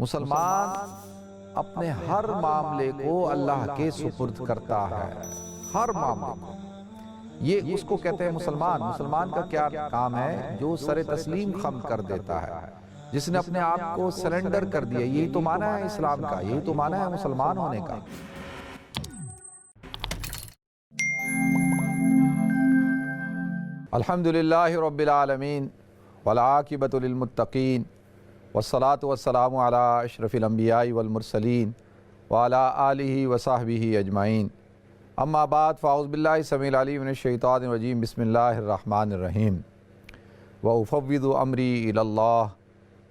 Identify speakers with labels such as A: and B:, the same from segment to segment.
A: مسلمان اپنے ہر معاملے کو اللہ کے سپرد کرتا ہے، ہر معاملے کو۔ یہ اس کو کہتے ہیں مسلمان۔ مسلمان کا کیا کام ہے؟ جو سر تسلیم خم کر دیتا ہے، جس نے اپنے آپ کو سرنڈر کر دیا۔ یہی تو معنی ہے اسلام کا، یہی تو معنی ہے مسلمان ہونے کا۔ الحمدللہ رب العالمین والعاقبۃ للمتقین والصلاة والسلام علی اشرف الانبیاء والمرسلین وعلی آلہ وصحبہ اجمعین، اما بعد فاعوذ باللہ السمیع العلیم من الشیطان الرجیم، بسم اللہ الرحمن الرحیم۔ وأفوض امری الی اللہ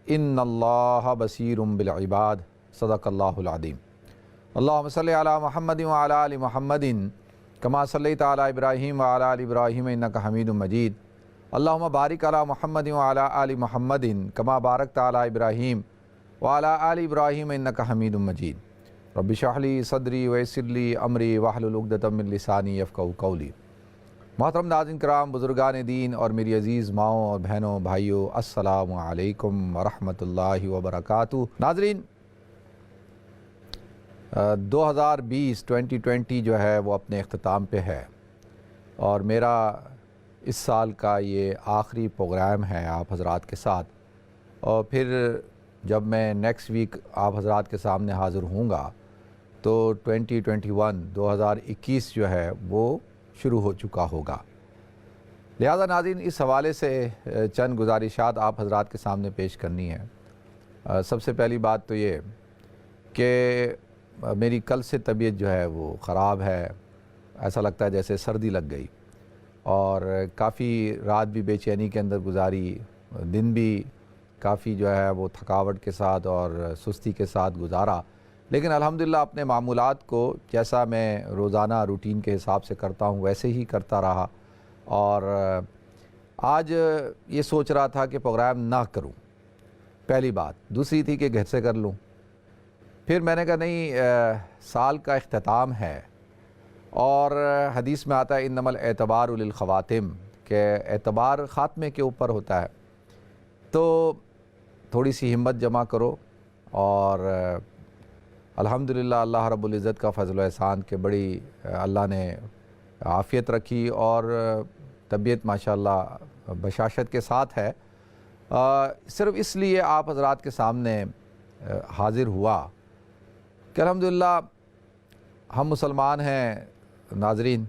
A: ان اللہ بصیر بالعباد، صدق اللہ العظیم۔ اللہم صلی علی محمد وعلی آل محمد کما صلیت علی ابراہیم وعلی آل ابراہیم انک حمید مجید۔ اللہم بارک علی محمد وعلی آل محمد کما بارکت علی ابراہیم وعلی آل ابراہیم انک حمید مجید۔ رب اشرح لی صدری ویسر لی امری واحلل عقدۃ من لسانی یفقہوا قولی۔ محترم ناظرین کرام، بزرگان دین اور میری عزیز ماؤں اور بہنوں بھائیوں، السلام علیکم ورحمۃ اللہ وبرکاتہ۔ ناظرین، 2020 جو ہے وہ اپنے اختتام پہ ہے، اور میرا اس سال کا یہ آخری پروگرام ہے آپ حضرات کے ساتھ، اور پھر جب میں نیکسٹ ویک آپ حضرات کے سامنے حاضر ہوں گا تو 2021 جو ہے وہ شروع ہو چکا ہوگا۔ لہذا ناظرین، اس حوالے سے چند گزارشات آپ حضرات کے سامنے پیش کرنی ہے۔ سب سے پہلی بات تو یہ کہ میری کل سے طبیعت جو ہے وہ خراب ہے، ایسا لگتا ہے جیسے سردی لگ گئی، اور کافی رات بھی بے چینی کے اندر گزاری، دن بھی کافی جو ہے وہ تھکاوٹ کے ساتھ اور سستی کے ساتھ گزارا، لیکن الحمدللہ اپنے معمولات کو جیسا میں روزانہ روٹین کے حساب سے کرتا ہوں ویسے ہی کرتا رہا، اور آج یہ سوچ رہا تھا کہ پروگرام نہ کروں، پہلی بات۔ دوسری تھی کہ گھر سے کر لوں۔ پھر میں نے کہا نہیں، سال کا اختتام ہے، اور حدیث میں آتا ہے انما الاعتبار للخواتم، کہ اعتبار خاتمے کے اوپر ہوتا ہے، تو تھوڑی سی ہمت جمع کرو، اور الحمدللہ اللہ رب العزت کا فضل و احسان کہ بڑی اللہ نے عافیت رکھی، اور طبیعت ماشاءاللہ بشاشت کے ساتھ ہے۔ صرف اس لیے آپ حضرات کے سامنے حاضر ہوا کہ الحمدللہ ہم مسلمان ہیں۔ ناظرین،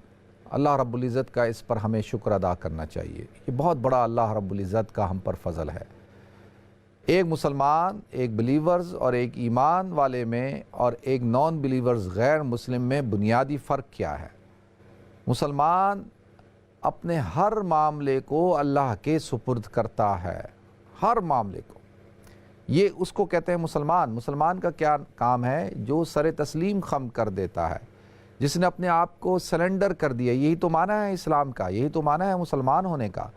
A: اللہ رب العزت کا اس پر ہمیں شکر ادا کرنا چاہیے، یہ بہت بڑا اللہ رب العزت کا ہم پر فضل ہے۔ ایک مسلمان، ایک بلیورز اور ایک ایمان والے میں اور ایک نان بلیورز غیر مسلم میں بنیادی فرق کیا ہے؟ مسلمان اپنے ہر معاملے کو اللہ کے سپرد کرتا ہے، ہر معاملے کو۔ یہ اس کو کہتے ہیں مسلمان۔ مسلمان کا کیا کام ہے؟ جو سر تسلیم خم کر دیتا ہے، جس نے اپنے آپ کو سرنڈر کر دیا۔ یہی تو معنی ہے اسلام کا، یہی تو معنی ہے مسلمان ہونے کا،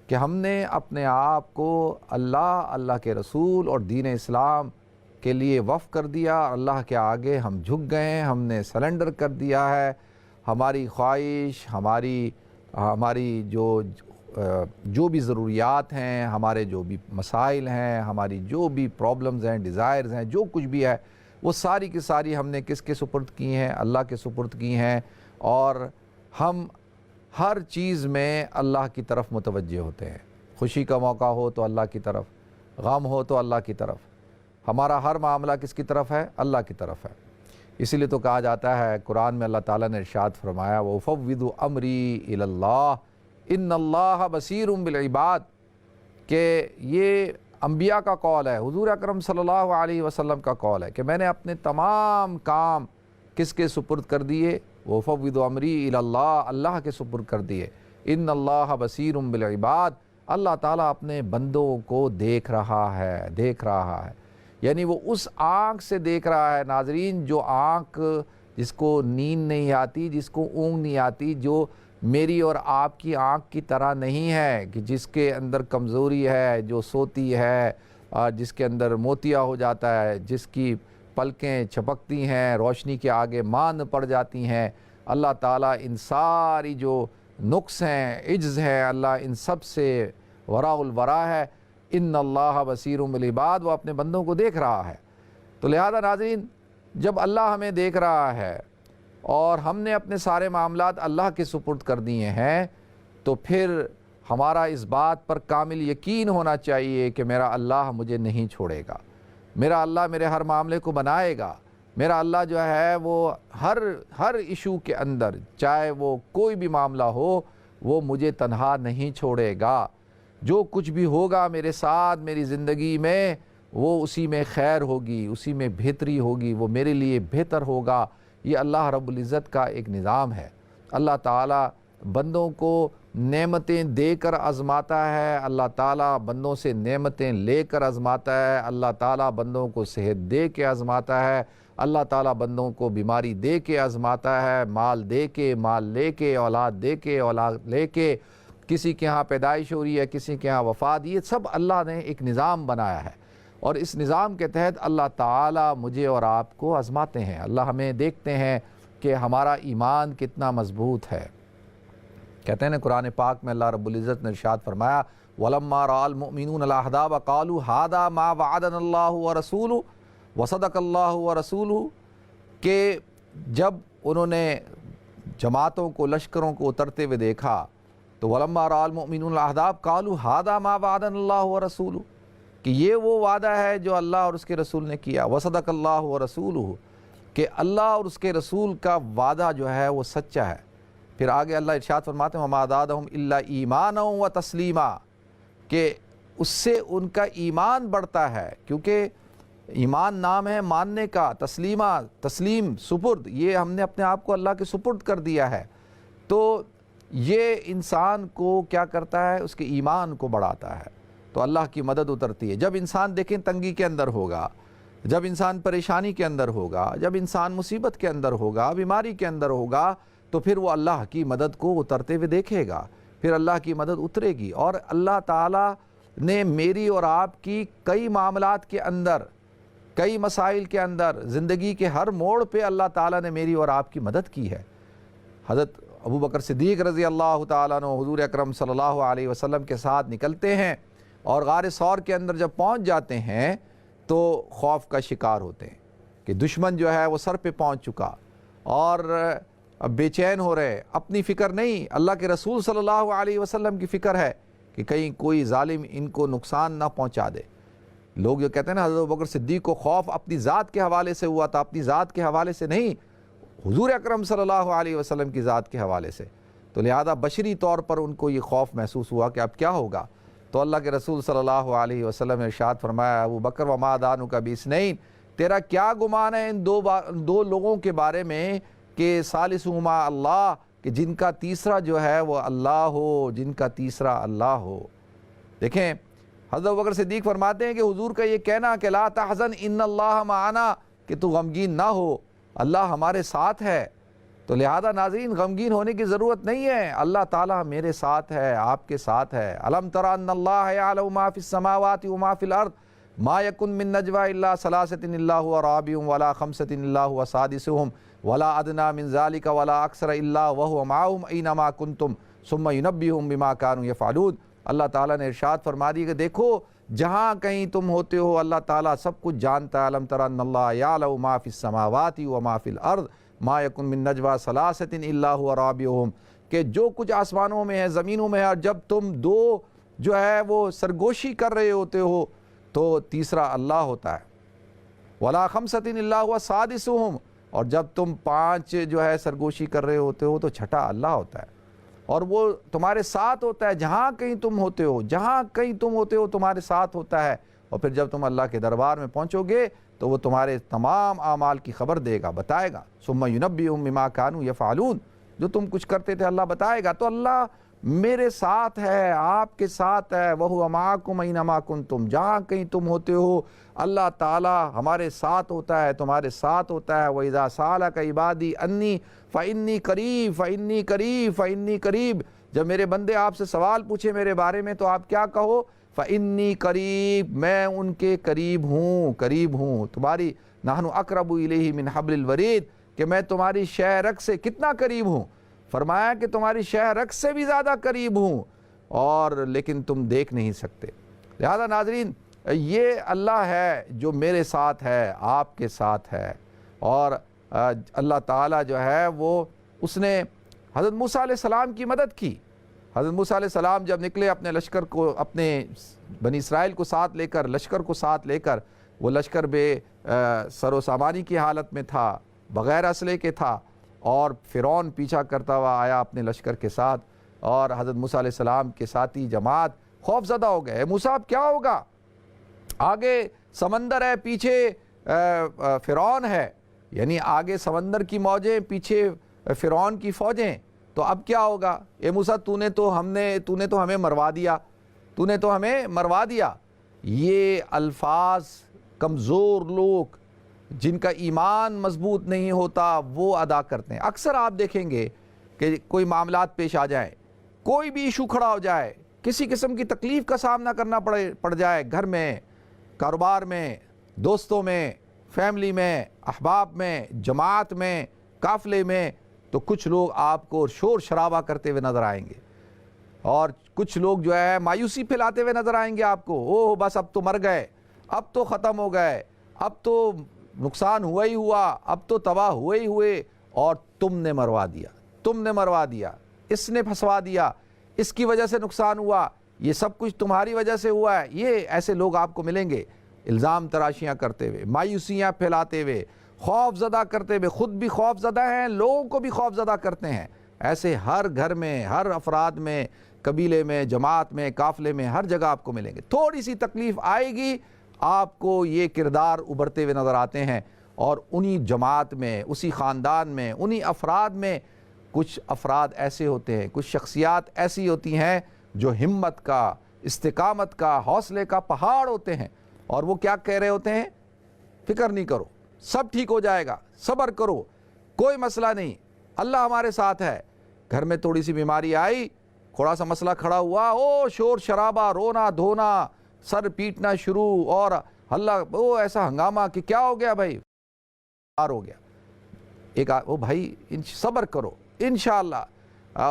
A: کہ ہم نے اپنے آپ کو اللہ کے رسول اور دین اسلام کے لیے وقف کر دیا، اللہ کے آگے ہم جھک گئے، ہم نے سرنڈر کر دیا ہے۔ ہماری خواہش، ہماری جو بھی ضروریات ہیں، ہمارے جو بھی مسائل ہیں، ہماری جو بھی پرابلمز ہیں، ڈیزائرز ہیں، جو کچھ بھی ہے، وہ ساری کی ساری ہم نے کس کے سپرد کی ہیں؟ اللہ کے سپرد کی ہیں، اور ہم ہر چیز میں اللہ کی طرف متوجہ ہوتے ہیں۔ خوشی کا موقع ہو تو اللہ کی طرف، غم ہو تو اللہ کی طرف، ہمارا ہر معاملہ کس کی طرف ہے؟ اللہ کی طرف ہے۔ اسی لیے تو کہا جاتا ہے قرآن میں، اللہ تعالیٰ نے ارشاد فرمایا وَأُفَوِّضُ أَمْرِي إِلَى اللَّهِ إِنَّ اللَّهَ بَصِيرٌ بِالْعِبَادِ، کہ یہ انبیاء کا قول ہے، حضور اکرم صلی اللہ علیہ وسلم کا قول ہے کہ میں نے اپنے تمام کام کس کے سپرد کر دیے؟ وَأُفَوِّضُ أَمْرِي إِلَى اللَّهِ، اللہ کے سپرد کر دیے۔ إِنَّ اللَّهَ بَصِيرٌ بِالْعِبَادِ، اللہ تعالیٰ اپنے بندوں کو دیکھ رہا ہے، یعنی وہ اس آنکھ سے دیکھ رہا ہے ناظرین، جو آنکھ جس کو نیند نہیں آتی، جس کو اونگ نہیں آتی، جو میری اور آپ کی آنکھ کی طرح نہیں ہے کہ جس کے اندر کمزوری ہے، جو سوتی ہے، جس کے اندر موتیا ہو جاتا ہے، جس کی پلکیں چھپکتی ہیں، روشنی کے آگے ماند پڑ جاتی ہیں۔ اللہ تعالیٰ ان ساری جو نقص ہیں، عجز ہیں، اللہ ان سب سے وراء الورا ہے۔ ان اللہ بصیر بالعباد، وہ اپنے بندوں کو دیکھ رہا ہے۔ تو لہذا ناظرین، جب اللہ ہمیں دیکھ رہا ہے اور ہم نے اپنے سارے معاملات اللہ کے سپرد کر دیے ہیں، تو پھر ہمارا اس بات پر کامل یقین ہونا چاہیے کہ میرا اللہ مجھے نہیں چھوڑے گا، میرا اللہ میرے ہر معاملے کو بنائے گا، میرا اللہ جو ہے وہ ہر ایشو کے اندر، چاہے وہ کوئی بھی معاملہ ہو، وہ مجھے تنہا نہیں چھوڑے گا۔ جو کچھ بھی ہوگا میرے ساتھ میری زندگی میں، وہ اسی میں خیر ہوگی، اسی میں بہتری ہوگی، وہ میرے لیے بہتر ہوگا۔ یہ اللہ رب العزت کا ایک نظام ہے۔ اللہ تعالیٰ بندوں کو نعمتیں دے کر آزماتا ہے، اللہ تعالیٰ بندوں سے نعمتیں لے کر آزماتا ہے، اللہ تعالیٰ بندوں کو صحت دے کے آزماتا ہے، اللہ تعالیٰ بندوں کو بیماری دے کے آزماتا ہے، مال دے کے، مال لے کے، اولاد دے کے، اولاد لے کے، کسی کے ہاں پیدائش ہو رہی ہے، کسی کے ہاں وفات، یہ سب اللہ نے ایک نظام بنایا ہے، اور اس نظام کے تحت اللہ تعالیٰ مجھے اور آپ کو آزماتے ہیں۔ اللہ ہمیں دیکھتے ہیں کہ ہمارا ایمان کتنا مضبوط ہے۔ کہتے ہیں نا قرآن پاک میں اللہ رب العزت نے ارشاد فرمایا، وَلَمَّا رَأَى الْمُؤْمِنُونَ الْأَحْزَابَ قَالُوا هَذَا مَا وَعَدَنَا اللَّهُ وَرَسُولُهُ وَصَدَقَ اللَّهُ وَرَسُولُهُ، کہ جب انہوں نے جماعتوں کو، لشکروں کو اترتے ہوئے دیکھا تو وَلَمَّا رَأَى الْمُؤْمِنُونَ الْأَحْزَابَ قَالُوا هَذَا مَا وَعَدَنَا اللَّهُ وَرَسُولُهُ، کہ یہ وہ وعدہ ہے جو اللہ اور اس کے رسول نے کیا، وَصَدَقَ اللَّهُ وَرَسُولُهُ، کہ اللہ اور اس کے رسول کا وعدہ جو ہے وہ سچا ہے۔ پھر آگے اللہ ارشاد فرماتے ہیں وَمَا زَادَهُمْ إِلَّا إِيمَانًا وَتَسْلِيمًا، کہ اس سے ان کا ایمان بڑھتا ہے، کیونکہ ایمان نام ہے ماننے کا، تسلیم، سپرد، یہ ہم نے اپنے آپ کو اللہ کے سپرد کر دیا ہے، تو یہ انسان کو کیا کرتا ہے، اس کے ایمان کو بڑھاتا ہے، تو اللہ کی مدد اترتی ہے۔ جب انسان دیکھیں تنگی کے اندر ہوگا، جب انسان پریشانی کے اندر ہوگا، جب انسان مصیبت کے اندر ہوگا، بیماری کے اندر ہوگا، تو پھر وہ اللہ کی مدد کو اترتے ہوئے دیکھے گا، پھر اللہ کی مدد اترے گی۔ اور اللہ تعالیٰ نے میری اور آپ کی کئی معاملات کے اندر، کئی مسائل کے اندر، زندگی کے ہر موڑ پہ اللہ تعالیٰ نے میری اور آپ کی مدد کی ہے۔ حضرت ابو بکر صدیق رضی اللہ تعالیٰ عنہ حضور اکرم صلی اللہ علیہ وسلم کے ساتھ نکلتے ہیں، اور غار ثور کے اندر جب پہنچ جاتے ہیں تو خوف کا شکار ہوتے ہیں کہ دشمن جو ہے وہ سر پہ پہنچ چکا، اور اب بے چین ہو رہے، اپنی فکر نہیں، اللہ کے رسول صلی اللہ علیہ وسلم کی فکر ہے کہ کہیں کوئی ظالم ان کو نقصان نہ پہنچا دے۔ لوگ جو کہتے ہیں نا حضرت ابوبکر صدیق کو خوف اپنی ذات کے حوالے سے ہوا تھا، اپنی ذات کے حوالے سے نہیں، حضور اکرم صلی اللہ علیہ وسلم کی ذات کے حوالے سے، تو لہذا بشری طور پر ان کو یہ خوف محسوس ہوا کہ اب کیا ہوگا۔ تو اللہ کے رسول صلی اللہ علیہ وسلم نے ارشاد فرمایا، ابو بکر وما دانک بِاثْنَيْنِ، تیرا کیا گمان ہے ان دو لوگوں کے بارے میں کہ ثالثہما اللہ، کہ جن کا تیسرا جو ہے وہ اللہ ہو، جن کا تیسرا اللہ ہو۔ دیکھیں حضرت ابوبکر صدیق فرماتے ہیں کہ حضور کا یہ کہنا کہ لا تحزن ان اللہ معنا، کہ تو غمگین نہ ہو، اللہ ہمارے ساتھ ہے، تو لہذا ناظرین غمگین ہونے کی ضرورت نہیں ہے، اللہ تعالیٰ میرے ساتھ ہے، آپ کے ساتھ ہے۔ الم تر ان اللہ یعلم ما فی السماوات وما فی الارض ما یکن من نجوى الا ثلاثة الا هو رابعهم ولا خمسة الا هو سادسهم ولا ادنى من ذلك ولا اکثر الا وهو معهم اينما كنتم ثم ينبئهم بما كانوا يفعلون۔ اللہ تعالیٰ نے ارشاد فرما دی کہ دیکھو جہاں کہیں تم ہوتے ہو اللہ تعالیٰ سب کچھ جانتا ہے۔ الم تر ان اللہ یعلم ما فی السماوات وما فی الارض ما یکن من نجوى ثلاثة الا هو رابعهم، کہ جو کچھ آسمانوں میں ہے، زمینوں میں ہے، اور جب تم دو جو ہے وہ سرگوشی کر رہے ہوتے ہو تو تیسرا اللہ ہوتا ہے۔ ولا خمسة الا هو سادسهم، اور جب تم پانچ جو ہے سرگوشی کر رہے ہوتے ہو تو چھٹا اللہ ہوتا ہے، اور وہ تمہارے ساتھ ہوتا ہے جہاں کہیں تم ہوتے ہو، جہاں کہیں تم ہوتے ہو تمہارے ساتھ ہوتا ہے، اور پھر جب تم اللہ کے دربار میں پہنچو گے تو وہ تمہارے تمام اعمال کی خبر دے گا، بتائے گا۔ ثم ينبئهم بما كانوا يفعلون، جو تم کچھ کرتے تھے اللہ بتائے گا۔ تو اللہ میرے ساتھ ہے، آپ کے ساتھ ہے، وَهُوَ مَعَكُمْ أَيْنَمَا كُنْتُمْ، جہاں کہیں تم ہوتے ہو اللہ تعالیٰ ہمارے ساتھ ہوتا ہے، تمہارے ساتھ ہوتا ہے۔ وَإِذَا سَأَلَكَ عِبَادِي أَنِّي فَإِنِّي قَرِيبٌ فَإِنِّي قَرِيبٌ فَإِنِّي قَرِيبٌ، جب میرے بندے آپ سے سوال پوچھے میرے بارے میں تو آپ کیا کہو، فَإِنِّي قَرِيبٌ، میں ان کے قریب ہوں، قریب ہوں، تمہاری نحن اقرب الیہ من حبل الورید، کہ میں تمہاری شہ رگ سے کتنا قریب ہوں، فرمایا کہ تمہاری شہ رگ سے بھی زیادہ قریب ہوں، اور لیکن تم دیکھ نہیں سکتے۔ لہذا ناظرین یہ اللہ ہے جو میرے ساتھ ہے، آپ کے ساتھ ہے۔ اور اللہ تعالیٰ جو ہے وہ اس نے حضرت موسیٰ علیہ السلام کی مدد کی۔ حضرت موسیٰ علیہ السلام جب نکلے اپنے لشکر کو، اپنے بنی اسرائیل کو ساتھ لے کر، لشکر کو ساتھ لے کر، وہ لشکر بے سر و سامانی کی حالت میں تھا، بغیر اسلحے کے تھا، اور فرعون پیچھا کرتا ہوا آیا اپنے لشکر کے ساتھ، اور حضرت موسیٰ علیہ السلام کے ساتھی جماعت خوف زدہ ہو گئے، موسیٰ اب کیا ہوگا؟ آگے سمندر ہے، پیچھے فرعون ہے، یعنی آگے سمندر کی موجیں، پیچھے فرعون کی فوجیں، تو اب کیا ہوگا؟ اے موسیٰ تو نے تو ہمیں مروا دیا۔ یہ الفاظ کمزور لوگ جن کا ایمان مضبوط نہیں ہوتا وہ ادا کرتے ہیں۔ اکثر آپ دیکھیں گے کہ کوئی معاملات پیش آ جائیں، کوئی بھی ایشو کھڑا ہو جائے، کسی قسم کی تکلیف کا سامنا کرنا پڑ جائے، گھر میں، کاروبار میں، دوستوں میں، فیملی میں، احباب میں، جماعت میں، قافلے میں، تو کچھ لوگ آپ کو شور شرابہ کرتے ہوئے نظر آئیں گے، اور کچھ لوگ جو ہے مایوسی پھیلاتے ہوئے نظر آئیں گے آپ کو۔ اوہ بس اب تو مر گئے، اب تو ختم ہو گئے، اب تو نقصان ہوا ہی ہوا، اب تو تباہ ہوئے، اور تم نے مروا دیا، اس نے پھنسوا دیا، اس کی وجہ سے نقصان ہوا، یہ سب کچھ تمہاری وجہ سے ہوا ہے۔ یہ ایسے لوگ آپ کو ملیں گے، الزام تراشیاں کرتے ہوئے، مایوسیاں پھیلاتے ہوئے، خوف زدہ کرتے ہوئے، خود بھی خوف زدہ ہیں، لوگوں کو بھی خوف زدہ کرتے ہیں۔ ایسے ہر گھر میں، ہر افراد میں، قبیلے میں، جماعت میں، قافلے میں، ہر جگہ آپ کو ملیں گے۔ تھوڑی سی تکلیف آئے گی، آپ کو یہ کردار ابھرتے ہوئے نظر آتے ہیں، اور انہی جماعت میں، اسی خاندان میں، انہی افراد میں کچھ افراد ایسے ہوتے ہیں، کچھ شخصیات ایسی ہوتی ہیں جو ہمت کا، استقامت کا، حوصلے کا پہاڑ ہوتے ہیں، اور وہ کیا کہہ رہے ہوتے ہیں؟ فکر نہیں کرو، سب ٹھیک ہو جائے گا، صبر کرو، کوئی مسئلہ نہیں، اللہ ہمارے ساتھ ہے۔ گھر میں تھوڑی سی بیماری آئی، تھوڑا سا مسئلہ کھڑا ہوا، او شور شرابہ، رونا دھونا، سر پیٹنا شروع، اور اللہ ایسا ہنگامہ کہ کیا ہو گیا بھائی؟ ہو گیا۔ وہ بھائی صبر کرو، انشاءاللہ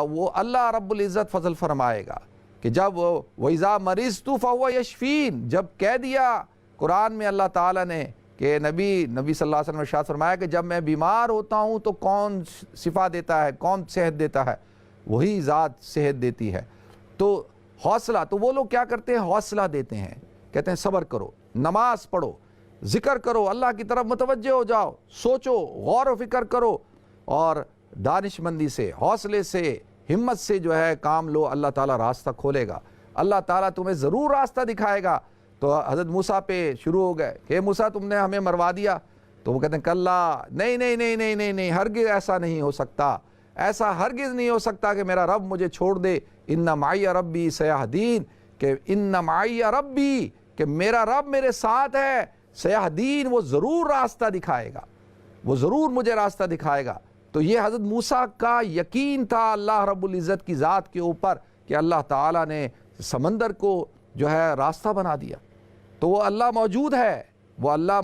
A: وہ اللہ رب العزت فضل فرمائے گا، کہ جب وَإِذَا مَرِضْتُ فَهُوَ يَشْفِينِ، جب کہہ دیا قرآن میں اللہ تعالیٰ نے کہ نبی صلی اللہ علیہ وسلم نے ارشاد فرمایا کہ جب میں بیمار ہوتا ہوں تو کون شفا دیتا ہے، کون صحت دیتا ہے؟ وہی ذات صحت دیتی ہے۔ تو حوصلہ، تو وہ لوگ کیا کرتے ہیں؟ حوصلہ دیتے ہیں، کہتے ہیں صبر کرو، نماز پڑھو، ذکر کرو، اللہ کی طرف متوجہ ہو جاؤ، سوچو، غور و فکر کرو، اور دانش مندی سے، حوصلے سے، ہمت سے جو ہے کام لو، اللہ تعالیٰ راستہ کھولے گا، اللہ تعالیٰ تمہیں ضرور راستہ دکھائے گا۔ تو حضرت موسیٰ پہ شروع ہو گئے کہ موسیٰ تم نے ہمیں مروا دیا، تو وہ کہتے ہیں کلا، نہیں، ہرگز ایسا نہیں ہو سکتا، ایسا ہرگز نہیں ہو سکتا کہ میرا رب مجھے چھوڑ دے۔ ان معی ربی سیہدین، کہ ان معی ربی، کہ میرا رب میرے ساتھ ہے، سیہدین، وہ ضرور راستہ دکھائے گا، وہ ضرور مجھے راستہ دکھائے گا۔ تو یہ حضرت موسیٰ کا یقین تھا اللہ رب العزت کی ذات کے اوپر، کہ اللہ تعالیٰ نے سمندر کو جو ہے راستہ بنا دیا۔ تو وہ اللہ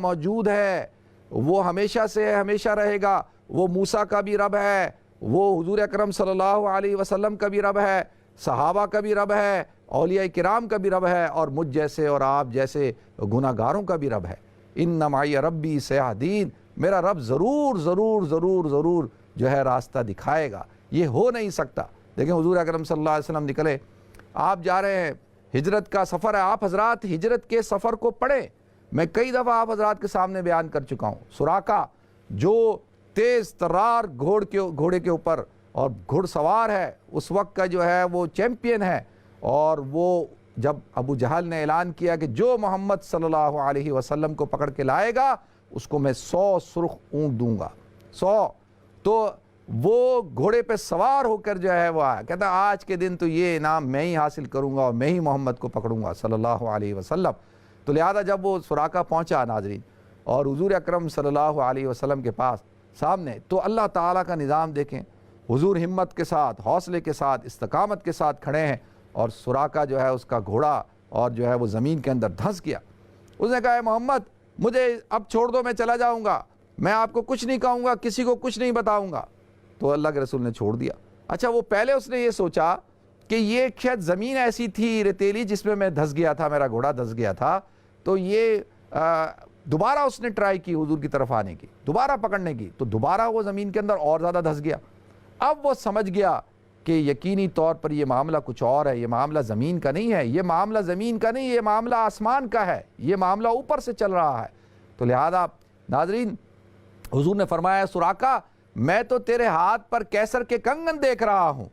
A: موجود ہے، وہ ہمیشہ سے ہمیشہ رہے گا، وہ موسیٰ کا بھی رب ہے، وہ حضور اکرم صلی اللہ علیہ وسلم کا بھی رب ہے، صحابہ کا بھی رب ہے، اولیاء کرام کا بھی رب ہے، اور مجھ جیسے اور آپ جیسے گناہ گاروں کا بھی رب ہے۔ ان معی ربی سیہدین، میرا رب ضرور جو ہے راستہ دکھائے گا، یہ ہو نہیں سکتا۔ دیکھیں حضور اکرم صلی اللہ علیہ وسلم نکلے، آپ جا رہے ہیں، ہجرت کا سفر ہے، آپ حضرات ہجرت کے سفر کو پڑھیں، میں کئی دفعہ آپ حضرات کے سامنے بیان کر چکا ہوں۔ سراقہ جو تیز ترار گھوڑے کے اوپر اور گھڑ سوار ہے، اس وقت کا جو ہے وہ چیمپئن ہے، اور وہ جب ابو جہل نے اعلان کیا کہ جو محمد صلی اللہ علیہ وسلم کو پکڑ کے لائے گا اس کو میں 100 سرخ اونٹ دوں گا، 100، تو وہ گھوڑے پہ سوار ہو کر جو ہے وہ آیا، کہتا آج کے دن تو یہ انعام میں ہی حاصل کروں گا، اور میں ہی محمد کو پکڑوں گا صلی اللہ علیہ وسلم۔ تو لہذا جب وہ سراقہ پہنچا ناظرین، اور حضور اکرم صلی اللہ علیہ وسلم کے پاس سامنے، تو اللہ تعالیٰ کا نظام دیکھیں، حضور ہمت کے ساتھ، حوصلے کے ساتھ، استقامت کے ساتھ کھڑے ہیں، اور سراقہ جو ہے اس کا گھوڑا اور جو ہے وہ زمین کے اندر دھنس گیا۔ اس نے کہا اے محمد مجھے اب چھوڑ دو، میں چلا جاؤں گا، میں آپ کو کچھ نہیں کہوں گا، کسی کو کچھ نہیں بتاؤں گا۔ تو اللہ کے رسول نے چھوڑ دیا۔ اچھا وہ پہلے اس نے یہ سوچا کہ یہ شاید زمین ایسی تھی ریتیلی جس میں میں دھس گیا تھا، میرا گھوڑا دھس گیا تھا، تو یہ دوبارہ اس نے ٹرائی کی حضور کی طرف آنے کی، دوبارہ پکڑنے کی، تو دوبارہ وہ زمین کے اندر اور زیادہ دھس گیا۔ اب وہ سمجھ گیا کہ یقینی طور پر یہ معاملہ کچھ اور ہے، یہ معاملہ زمین کا نہیں ہے، یہ معاملہ زمین کا نہیں، یہ معاملہ آسمان کا ہے، یہ معاملہ اوپر سے چل رہا ہے۔ تو لہذا ناظرین، حضور نے فرمایا سراقہ میں تو تیرے ہاتھ پر کیسر کے کنگن دیکھ رہا ہوں،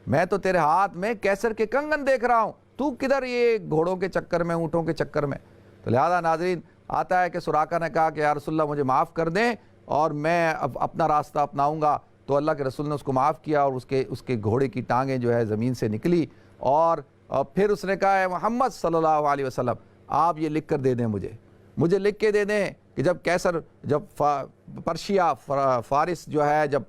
A: میں تو تیرے ہاتھ میں کیسر کے کنگن دیکھ رہا ہوں، تو کدھر یہ گھوڑوں کے چکر میں، اونٹوں کے چکر میں۔ تو لہذا ناظرین آتا ہے کہ سراقہ نے کہا کہ یا رسول اللہ مجھے معاف کر دیں اور میں اب اپنا راستہ اپناؤں گا۔ تو اللہ کے رسول نے اس کو معاف کیا اور اس کے گھوڑے کی ٹانگیں جو ہے زمین سے نکلی، اور پھر اس نے کہا ہے محمد صلی اللہ علیہ وسلم آپ یہ لکھ کر دے دیں، مجھے لکھ کے دے دیں کہ جب کیسر، جب پرشیا فارس جو ہے جب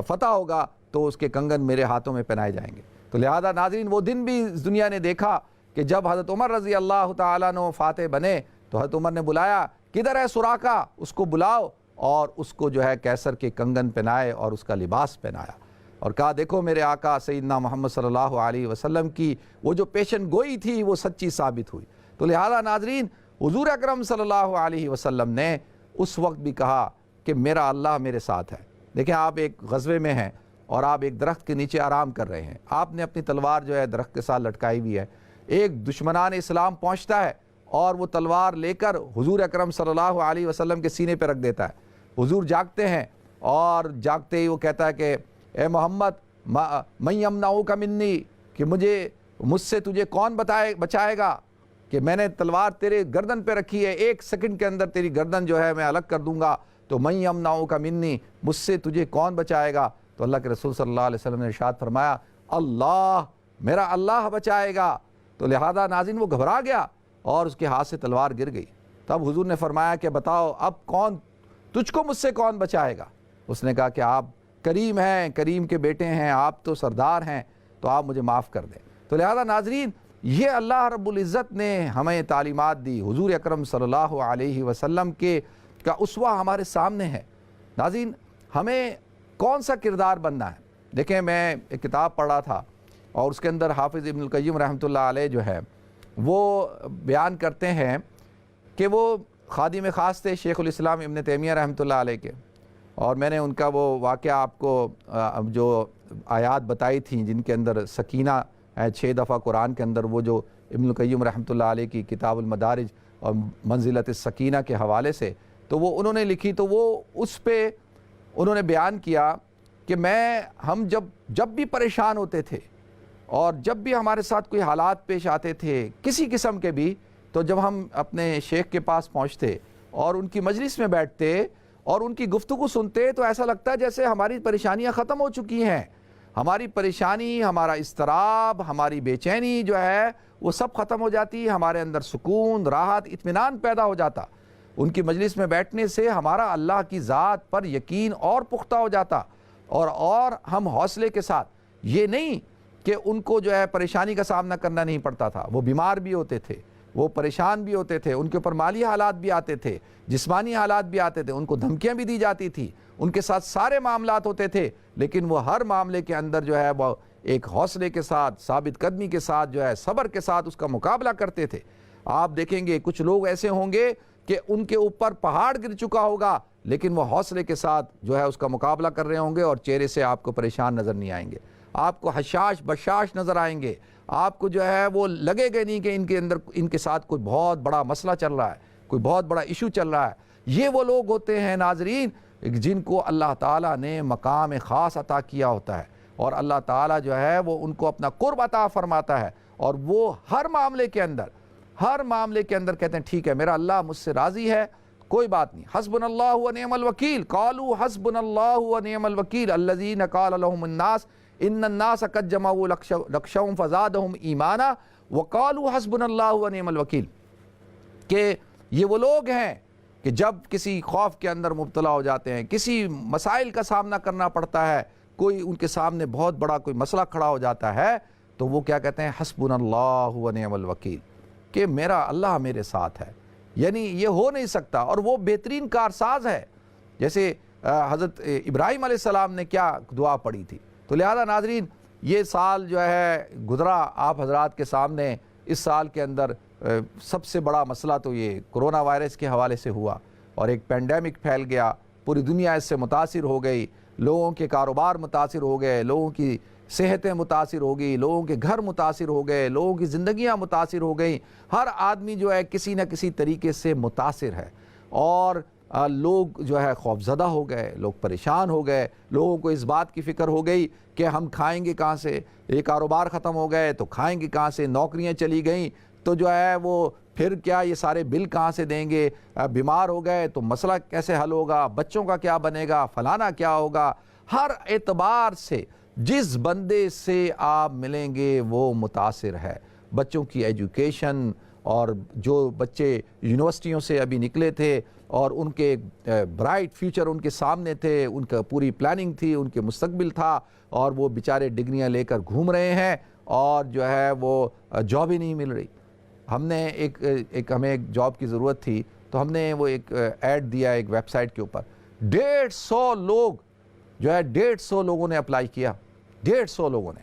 A: فتح ہوگا تو اس کے کنگن میرے ہاتھوں میں پہنائے جائیں گے۔ تو لہذا ناظرین وہ دن بھی اس دنیا نے دیکھا کہ جب حضرت عمر رضی اللہ تعالیٰ عنہ فاتح بنے تو حضرت عمر نے بلایا کدھر ہے سراقہ، اس کو بلاؤ، اور اس کو جو ہے کیسر کے کنگن پہنائے اور اس کا لباس پہنایا، اور کہا دیکھو میرے آقا سیدنا محمد صلی اللہ علیہ وسلم کی وہ جو پیشن گوئی تھی وہ سچی ثابت ہوئی۔ تو لہذا ناظرین حضور اکرم صلی اللہ علیہ وسلم نے اس وقت بھی کہا کہ میرا اللہ میرے ساتھ ہے۔ دیکھیں آپ ایک غزوے میں ہیں اور آپ ایک درخت کے نیچے آرام کر رہے ہیں، آپ نے اپنی تلوار جو ہے درخت کے ساتھ لٹکائی ہوئی ہے، ایک دشمنان اسلام پہنچتا ہے اور وہ تلوار لے کر حضور اکرم صلی اللہ علیہ وسلم کے سینے پہ رکھ دیتا ہے۔ حضور جاگتے ہیں اور جاگتے ہی وہ کہتا ہے کہ اے محمد من یمنعک منی، کہ مجھ سے تجھے کون بچائے گا، کہ میں نے تلوار تیرے گردن پہ رکھی ہے، ایک سیکنڈ کے اندر تیری گردن جو ہے میں الگ کر دوں گا، تو من یمنعک منی، مجھ سے تجھے کون بچائے گا؟ تو اللہ کے رسول صلی اللہ علیہ وسلم نے ارشاد فرمایا اللہ، میرا اللہ بچائے گا۔ تو لہذا ناظرین وہ گھبرا گیا اور اس کے ہاتھ سے تلوار گر گئی۔ تب حضور نے فرمایا کہ بتاؤ اب کون تجھ کو مجھ سے کون بچائے گا؟ اس نے کہا کہ آپ کریم ہیں، کریم کے بیٹے ہیں، آپ تو سردار ہیں، تو آپ مجھے معاف کر دیں۔ تو لہذا ناظرین یہ اللہ رب العزت نے ہمیں تعلیمات دی، حضور اکرم صلی اللہ علیہ وسلم کا اسوہ ہمارے سامنے ہے۔ ناظرین ہمیں کون سا کردار بننا ہے؟ دیکھیں میں ایک کتاب پڑھ رہا تھا اور اس کے اندر حافظ ابن القیم رحمۃ اللہ علیہ جو ہے وہ بیان کرتے ہیں کہ وہ خادم خاص تھے شیخ الاسلام ابن تیمیہ رحمۃ اللہ علیہ کے، اور میں نے ان کا وہ واقعہ آپ کو جو آیات بتائی تھیں جن کے اندر سکینہ ہے 6 دفعہ قرآن کے اندر، وہ جو ابن القیم رحمۃ اللہ علیہ کی کتاب المدارج اور منزلت السکینہ کے حوالے سے تو وہ انہوں نے لکھی، تو وہ اس پہ انہوں نے بیان کیا کہ ہم جب بھی پریشان ہوتے تھے اور جب بھی ہمارے ساتھ کوئی حالات پیش آتے تھے کسی قسم کے بھی، تو جب ہم اپنے شیخ کے پاس پہنچتے اور ان کی مجلس میں بیٹھتے اور ان کی گفتگو سنتے تو ایسا لگتا ہے جیسے ہماری پریشانیاں ختم ہو چکی ہیں، ہماری پریشانی، ہمارا اضطراب، ہماری بے چینی جو ہے وہ سب ختم ہو جاتی، ہمارے اندر سکون، راحت، اطمینان پیدا ہو جاتا۔ ان کی مجلس میں بیٹھنے سے ہمارا اللہ کی ذات پر یقین اور پختہ ہو جاتا، اور ہم حوصلے کے ساتھ، یہ نہیں کہ ان کو جو ہے پریشانی کا سامنا کرنا نہیں پڑتا تھا، وہ بیمار بھی ہوتے تھے، وہ پریشان بھی ہوتے تھے، ان کے اوپر مالی حالات بھی آتے تھے، جسمانی حالات بھی آتے تھے، ان کو دھمکیاں بھی دی جاتی تھی، ان کے ساتھ سارے معاملات ہوتے تھے، لیکن وہ ہر معاملے کے اندر جو ہے وہ ایک حوصلے کے ساتھ، ثابت قدمی کے ساتھ جو ہے صبر کے ساتھ اس کا مقابلہ کرتے تھے۔ آپ دیکھیں گے کچھ لوگ ایسے ہوں گے کہ ان کے اوپر پہاڑ گر چکا ہوگا لیکن وہ حوصلے کے ساتھ جو ہے اس کا مقابلہ کر رہے ہوں گے، اور چہرے سے آپ کو پریشان نظر نہیں آئیں گے، آپ کو حشاش بشاش نظر آئیں گے، آپ کو جو ہے وہ لگے گا نہیں کہ ان کے ساتھ کوئی بہت بڑا مسئلہ چل رہا ہے، کوئی بہت بڑا ایشو چل رہا ہے۔ یہ وہ لوگ ہوتے ہیں ناظرین جن کو اللہ تعالیٰ نے مقام خاص عطا کیا ہوتا ہے، اور اللہ تعالیٰ جو ہے وہ ان کو اپنا قرب عطا فرماتا ہے، اور وہ ہر معاملے کے اندر کہتے ہیں ٹھیک ہے میرا اللہ مجھ سے راضی ہے، کوئی بات نہیں، حسبنا اللہ و نعم الوکیل، قالوا حسبنا اللہ و نعم الوکیل الذین قال لهم الناس ان الناس قد جمعوا لخشوهم فزادهم ایمانا وقالوا حسبنا اللہ و نعم الوکیل، کہ یہ وہ لوگ ہیں کہ جب کسی خوف کے اندر مبتلا ہو جاتے ہیں، کسی مسائل کا سامنا کرنا پڑتا ہے، کوئی ان کے سامنے بہت بڑا کوئی مسئلہ کھڑا ہو جاتا ہے، تو وہ کیا کہتے ہیں حسبنا اللہ و نعم الوکیل، کہ میرا اللہ میرے ساتھ ہے۔ یعنی یہ ہو نہیں سکتا، اور وہ بہترین کارساز ہے، جیسے حضرت ابراہیم علیہ السلام نے کیا دعا پڑھی تھی۔ تو لہذا ناظرین یہ سال جو ہے گزرا آپ حضرات کے سامنے، اس سال کے اندر سب سے بڑا مسئلہ تو یہ کرونا وائرس کے حوالے سے ہوا اور ایک پینڈیمک پھیل گیا، پوری دنیا اس سے متاثر ہو گئی، لوگوں کے کاروبار متاثر ہو گئے، لوگوں کی صحتیں متاثر ہو گئی، لوگوں کے گھر متاثر ہو گئے، لوگوں کی زندگیاں متاثر ہو گئیں، ہر آدمی جو ہے کسی نہ کسی طریقے سے متاثر ہے اور لوگ جو ہے خوفزدہ ہو گئے، لوگ پریشان ہو گئے، لوگوں کو اس بات کی فکر ہو گئی کہ ہم کھائیں گے کہاں سے، یہ کاروبار ختم ہو گئے تو کھائیں گے کہاں سے، نوکریاں چلی گئیں تو جو ہے وہ پھر کیا یہ سارے بل کہاں سے دیں گے، بیمار ہو گئے تو مسئلہ کیسے حل ہوگا، بچوں کا کیا بنے گا، فلانا کیا ہوگا۔ ہر اعتبار سے جس بندے سے آپ ملیں گے وہ متاثر ہے۔ بچوں کی ایجوکیشن، اور جو بچے یونیورسٹیوں سے ابھی نکلے تھے اور ان کے برائٹ فیوچر ان کے سامنے تھے، ان کا پوری پلاننگ تھی، ان کے مستقبل تھا، اور وہ بیچارے ڈگریاں لے کر گھوم رہے ہیں اور جو ہے وہ جاب ہی نہیں مل رہی۔ ہم نے ہمیں ایک جاب کی ضرورت تھی تو ہم نے وہ ایک ایڈ دیا ایک ویب سائٹ کے اوپر، 150 لوگ جو ہے 150 لوگوں نے اپلائی کیا، 150 لوگوں نے،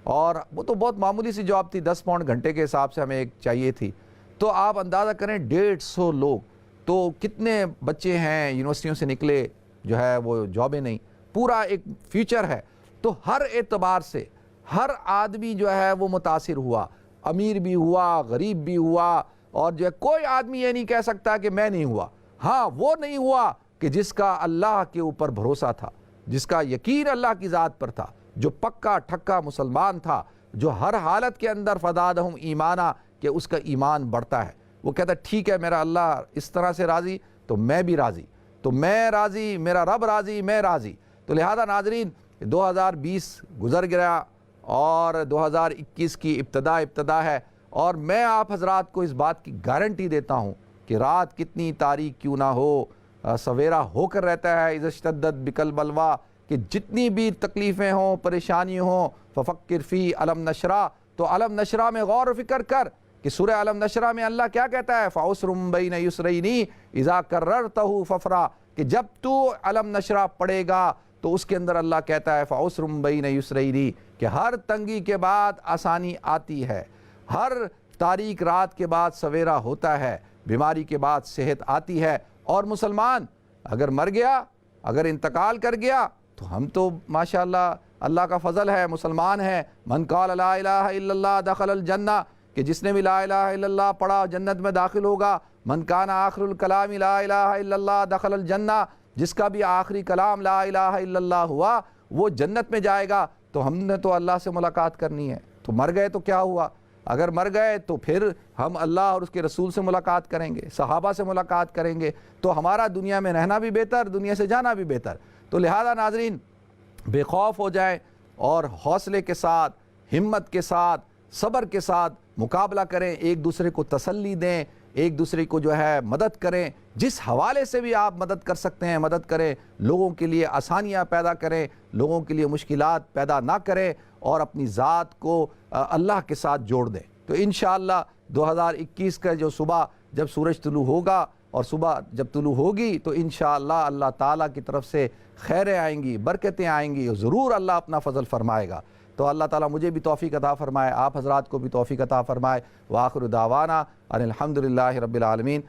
A: اور وہ تو بہت معمولی سی جاب تھی، 10 پاؤنڈ گھنٹے کے حساب سے ہمیں ایک چاہیے تھی۔ تو آپ اندازہ کریں 150 لوگ، تو کتنے بچے ہیں یونیورسٹیوں سے نکلے جو ہے وہ جابیں نہیں، پورا ایک فیوچر ہے۔ تو ہر اعتبار سے ہر آدمی جو ہے وہ متاثر ہوا، امیر بھی ہوا، غریب بھی ہوا، اور جو ہے کوئی آدمی یہ نہیں کہہ سکتا کہ میں نہیں ہوا۔ ہاں وہ نہیں ہوا کہ جس کا اللہ کے اوپر بھروسہ تھا، جس کا یقین اللہ کی ذات پر تھا، جو پکا ٹھکا مسلمان تھا، جو ہر حالت کے اندر فزادہم ایمانا، کہ اس کا ایمان بڑھتا ہے، وہ کہتا ہے ٹھیک ہے میرا اللہ اس طرح سے راضی تو میں بھی راضی، تو میں راضی، میرا رب راضی، میں راضی۔ تو لہذا ناظرین 2020 گزر گیا اور 2021 کی ابتدا ہے، اور میں آپ حضرات کو اس بات کی گارنٹی دیتا ہوں کہ رات کتنی تاریک کیوں نہ ہو، سویرا ہو کر رہتا ہے، اذا اشتدت بک البلویٰ، کہ جتنی بھی تکلیفیں ہوں، پریشانی ہوں، ففکر فی علم نشرہ، تو علم نشرہ میں غور و فکر کر کہ سورہ علم نشرہ میں اللہ کیا کہتا ہے، فَعُسْرٌ بَيْنَ يُسْرَيْنِ اِذَا كَرَّرْتَهُ فَفْرَا، کہ جب تو علم نشرہ پڑھے گا تو اس کے اندر اللہ کہتا ہے فَعُسْرٌ بَيْنَ يُسْرَيْنِ، کہ ہر تنگی کے بعد آسانی آتی ہے، ہر تاریک رات کے بعد سویرا ہوتا ہے، بیماری کے بعد صحت آتی ہے۔ اور مسلمان اگر مر گیا، اگر انتقال کر گیا، تو ہم تو ماشاءاللہ اللہ کا فضل ہے، مسلمان ہیں۔ من قال لا الہ الا اللہ دخل الجنہ، کہ جس نے بھی لا الہ الا اللہ پڑھا جنت میں داخل ہوگا۔ من کان آخر الکلام لا الہ الا اللہ دخل الجنہ، جس کا بھی آخری کلام لا الہ الا اللہ ہوا وہ جنت میں جائے گا۔ تو ہم نے تو اللہ سے ملاقات کرنی ہے، تو مر گئے تو کیا ہوا، اگر مر گئے تو پھر ہم اللہ اور اس کے رسول سے ملاقات کریں گے، صحابہ سے ملاقات کریں گے، تو ہمارا دنیا میں رہنا بھی بہتر، دنیا سے جانا بھی بہتر۔ تو لہذا ناظرین بے خوف ہو جائیں اور حوصلے کے ساتھ، ہمت کے ساتھ، صبر کے ساتھ مقابلہ کریں، ایک دوسرے کو تسلی دیں، ایک دوسرے کو جو ہے مدد کریں، جس حوالے سے بھی آپ مدد کر سکتے ہیں مدد کریں، لوگوں کے لیے آسانیاں پیدا کریں، لوگوں کے لیے مشکلات پیدا نہ کریں، اور اپنی ذات کو اللہ کے ساتھ جوڑ دیں۔ تو انشاءاللہ 2021 کا جو صبح جب سورج طلوع ہوگا اور صبح جب طلوع ہوگی تو انشاءاللہ اللہ تعالیٰ کی طرف سے خیریں آئیں گی، برکتیں آئیں گی، ضرور اللہ اپنا فضل فرمائے گا۔ تو اللہ تعالیٰ مجھے بھی توفیق عطا فرمائے، آپ حضرات کو بھی توفیق عطا فرمائے۔ وآخر دعوانا ان الحمدللہ رب العالمین۔